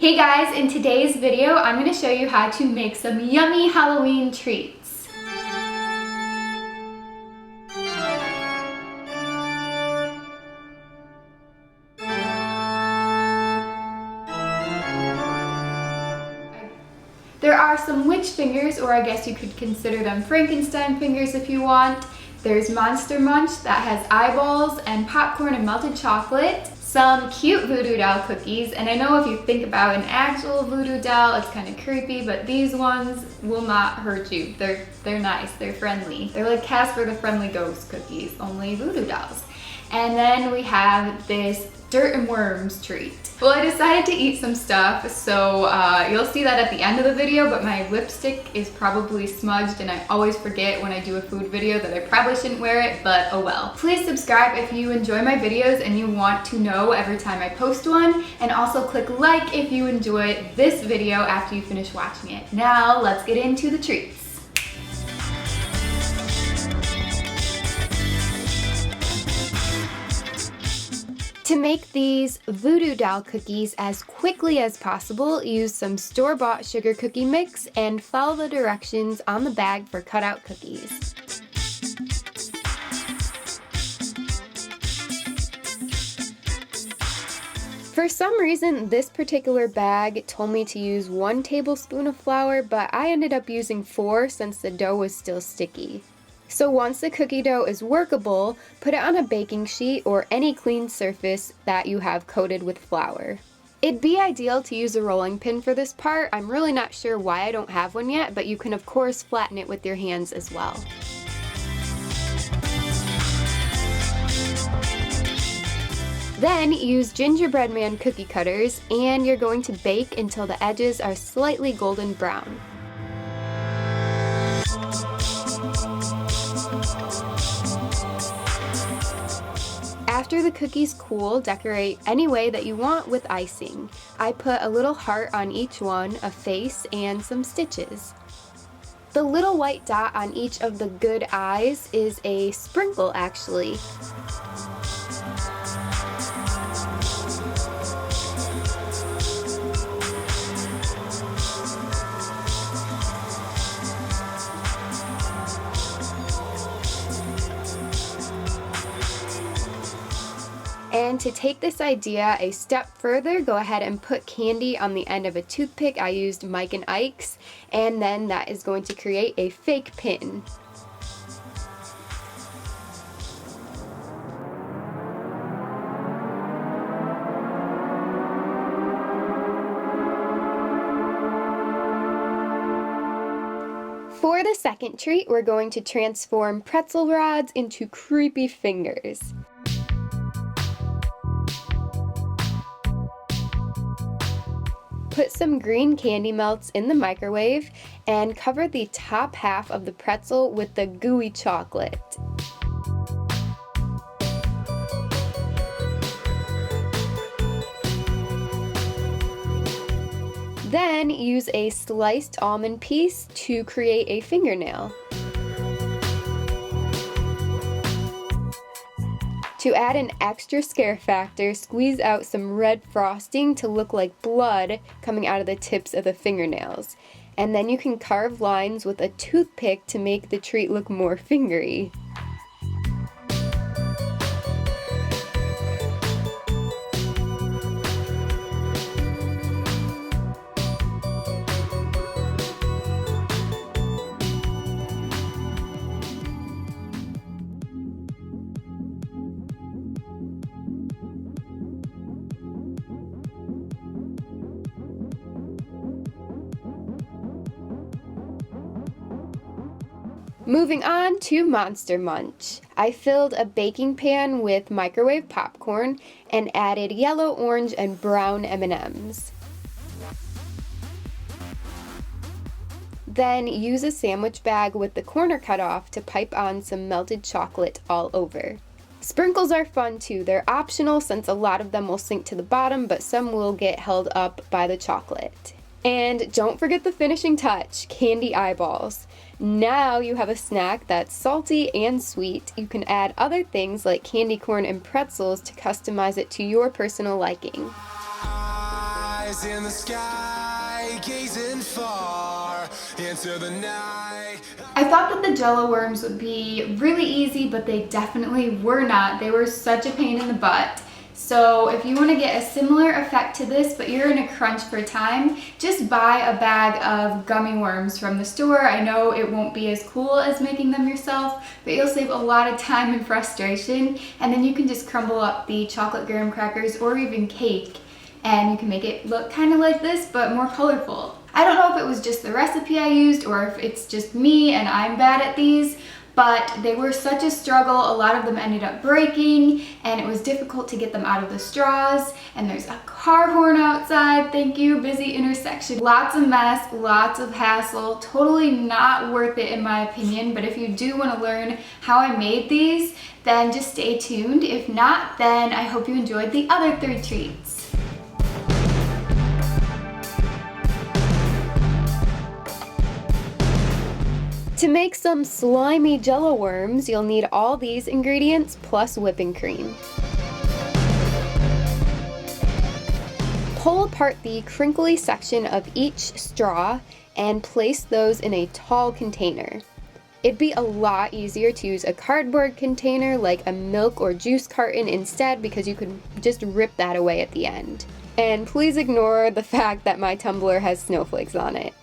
Hey guys, in today's video, I'm going to show you how to make some yummy Halloween treats. There are some witch fingers, or I guess you could consider them Frankenstein fingers if you want. There's Monster Munch that has eyeballs and popcorn and melted chocolate. Some cute voodoo doll cookies, and I know if you think about an actual voodoo doll, it's kind of creepy, but these ones will not hurt you. They're nice, they're friendly. They're like Casper the Friendly Ghost cookies, only voodoo dolls. And then we have this dirt and worms treat. Well, I decided to eat some stuff, so you'll see that at the end of the video, but my lipstick is probably smudged, and I always forget when I do a food video that I probably shouldn't wear it, but oh well. Please subscribe if you enjoy my videos and you want to know every time I post one, and also click like if you enjoy this video after you finish watching it. Now, let's get into the treats. To make these voodoo doll cookies as quickly as possible, use some store-bought sugar cookie mix and follow the directions on the bag for cutout cookies. For some reason, this particular bag told me to use 1 tablespoon of flour, but I ended up using 4 since the dough was still sticky. So once the cookie dough is workable, put it on a baking sheet or any clean surface that you have coated with flour. It'd be ideal to use a rolling pin for this part. I'm really not sure why I don't have one yet, but you can of course flatten it with your hands as well. Then use gingerbread man cookie cutters, and you're going to bake until the edges are slightly golden brown. After the cookies cool, decorate any way that you want with icing. I put a little heart on each one, a face, and some stitches. The little white dot on each of the good eyes is a sprinkle, actually. And to take this idea a step further, go ahead and put candy on the end of a toothpick. I used Mike and Ike's, and then that is going to create a fake pin. For the second treat, we're going to transform pretzel rods into creepy fingers. Put some green candy melts in the microwave and cover the top half of the pretzel with the gooey chocolate. Then use a sliced almond piece to create a fingernail. To add an extra scare factor, squeeze out some red frosting to look like blood coming out of the tips of the fingernails. And then you can carve lines with a toothpick to make the treat look more fingery. Moving on to Monster Munch. I filled a baking pan with microwave popcorn and added yellow, orange, and brown M&Ms. Then use a sandwich bag with the corner cut off to pipe on some melted chocolate all over. Sprinkles are fun too. They're optional since a lot of them will sink to the bottom, but some will get held up by the chocolate. And don't forget the finishing touch, candy eyeballs. Now you have a snack that's salty and sweet. You can add other things like candy corn and pretzels to customize it to your personal liking. eyes in the sky, gazing far into the night. I thought that the Jello worms would be really easy, but they definitely were not. They were such a pain in the butt. So if you want to get a similar effect to this, but you're in a crunch for time, just buy a bag of gummy worms from the store. I know it won't be as cool as making them yourself, but you'll save a lot of time and frustration, and then you can just crumble up the chocolate graham crackers or even cake, and you can make it look kind of like this, but more colorful. I don't know if it was just the recipe I used or if it's just me and I'm bad at these, but they were such a struggle. A lot of them ended up breaking, and it was difficult to get them out of the straws. And there's a car horn outside. Thank you, busy intersection. Lots of mess, lots of hassle. Totally not worth it in my opinion, but if you do want to learn how I made these, then just stay tuned. If not, then I hope you enjoyed the other 3 treats. To make some slimy Jello worms, you'll need all these ingredients plus whipping cream. Pull apart the crinkly section of each straw and place those in a tall container. It'd be a lot easier to use a cardboard container like a milk or juice carton instead, because you could just rip that away at the end. And please ignore the fact that my tumbler has snowflakes on it.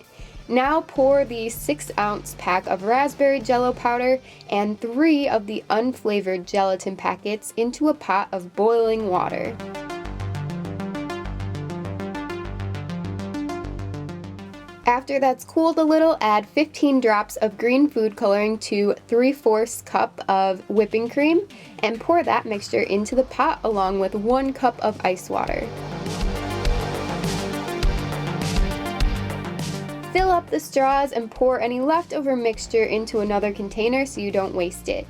Now pour the 6-ounce pack of raspberry Jell-o powder and 3 of the unflavored gelatin packets into a pot of boiling water. After that's cooled a little, add 15 drops of green food coloring to 3/4 cup of whipping cream and pour that mixture into the pot along with 1 cup of ice water. Fill up the straws and pour any leftover mixture into another container so you don't waste it.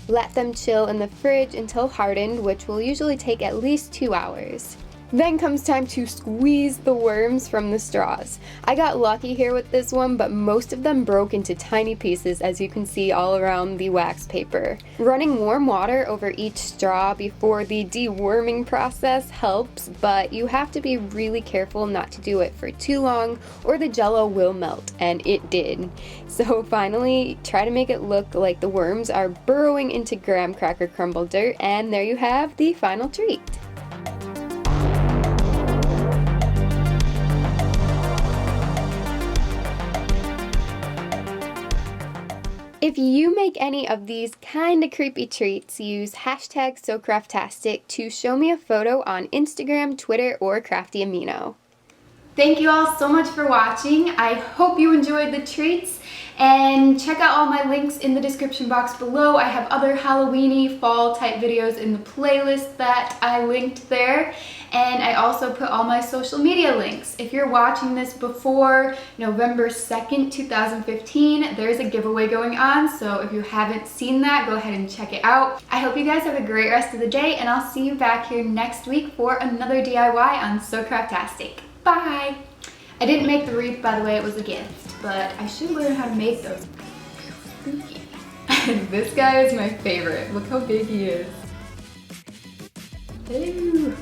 Let them chill in the fridge until hardened, which will usually take at least 2 hours. Then comes time to squeeze the worms from the straws. I got lucky here with this one, but most of them broke into tiny pieces, as you can see all around the wax paper. Running warm water over each straw before the deworming process helps, but you have to be really careful not to do it for too long or the Jell-o will melt, and it did. So finally, try to make it look like the worms are burrowing into graham cracker crumble dirt, and there you have the final treat. If you make any of these kinda creepy treats, use hashtag SoCraftastic to show me a photo on Instagram, Twitter, or Crafty Amino. Thank you all so much for watching. I hope you enjoyed the treats, and check out all my links in the description box below. I have other Halloween-y, fall type videos in the playlist that I linked there, and I also put all my social media links. If you're watching this before November 2nd, 2015, there's a giveaway going on, so if you haven't seen that, go ahead and check it out. I hope you guys have a great rest of the day, and I'll see you back here next week for another DIY on SoCraftastic. Bye! I didn't make the wreath, by the way, it was a gift, but I should learn how to make those. This guy is my favorite. Look how big he is. Ooh.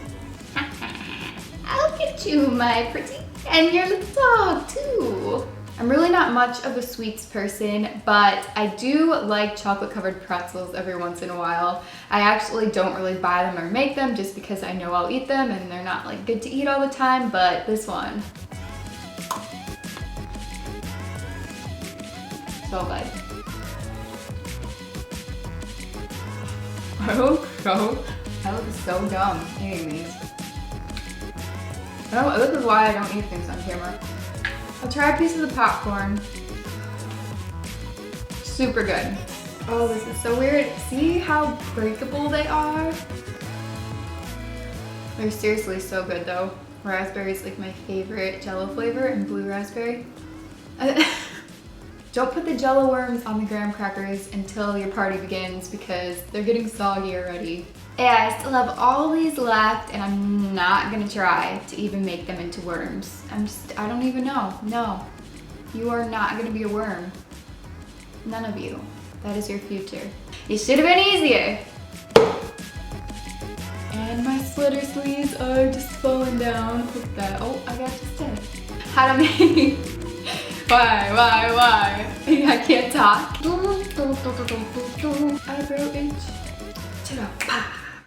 Look at you, my pretty. And your little dog, too. I'm really not much of a sweets person, but I do like chocolate-covered pretzels every once in a while. I actually don't really buy them or make them just because I know I'll eat them and they're not like good to eat all the time, but this one. So good. I look so dumb eating these. This is why I don't eat things on camera. I'll try a piece of the popcorn. Super good. Oh, this is so weird. See how breakable they are? They're seriously so good though. Raspberry is like my favorite Jell-o flavor, and blue raspberry. Don't put the Jello worms on the graham crackers until your party begins because they're getting soggy already. Yeah, I still have all these left, and I'm not gonna try to even make them into worms. I don't even know. No, you are not gonna be a worm. None of you. That is your future. It should have been easier. And my sweater sleeves are just falling down. Hook that. Oh, I got just dead. How to make. Why? I can't talk. Eyebrow itch. Ta-da, pa.